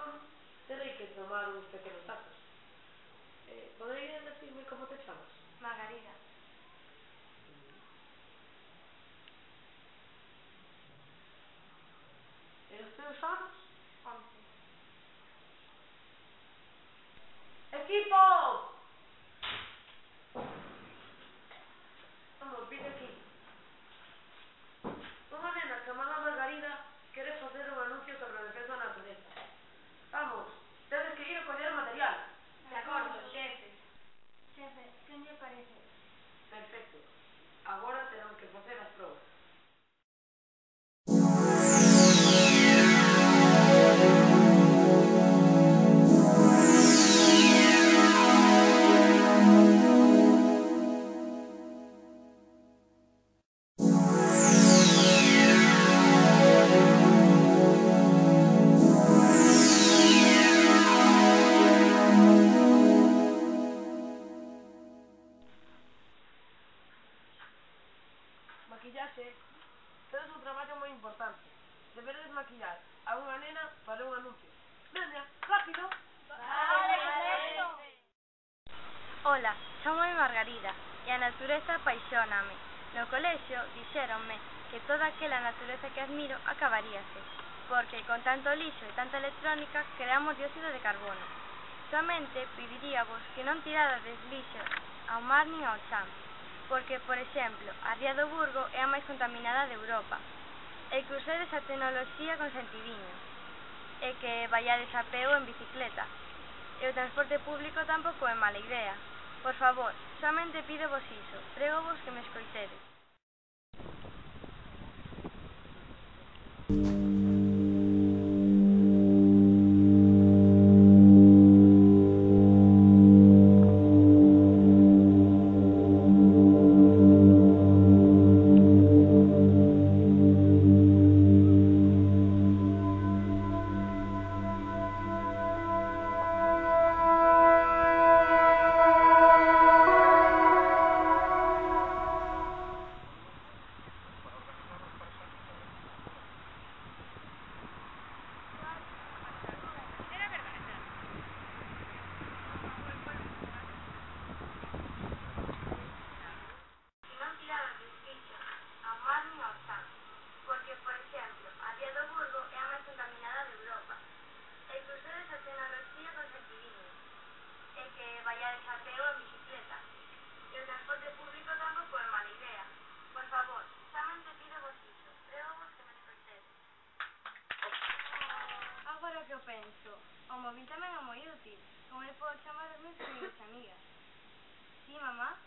entón terei que tomar uns pequenos datos. Poderías decirme como te chamas? Margarida. E os teus anos? 11. Equipo! Vamos, vide aquí. Unha nena chamada Margarida quere facer un anuncio sobre a defensa da natureza. Vamos, tedes que ir a coller o material. De acordo, xefe. Xefe, quen lle parece? Perfecto. Agora terán que facer as probas. Maquillaxe. Tedes un traballo moi importante. Deberedes maquillar a unha nena para un anuncio. Veña, rápido! Vale, perfecto. Ola, chamome Margarida e a natureza apaixóname. No colexio dixéronme que toda aquela natureza que admiro acabaríase, porque con tanto lixo e tanta electrónica creamos dióxido de carbono. Somente pediríavos que non tiradades lixo ao mar nin ao chan, porque, por exemplo, a ría do Burgo é a máis contaminada de Europa, e que usedes a tecnoloxía con sentidiño, e que vaiades a pé ou en bicicleta. E o transporte público tampouco é mala idea. Por favor, somente pídovos iso, pregovos que me escoitedes. Porque, por exemplo, a ría do Burgo é a máis contaminada de Europa, e que usedes a tecnoloxía con sentidiño, e que vaiades a pé ou en bicicleta. E o transporte público tampouco é mala idea. Por favor, somente pídovos iso, pregovos que me escoitedes. Agora que o penso, o móvil tamén é moi útil, como eu podo chamar os meus amigos e amigas. Sí, mamá?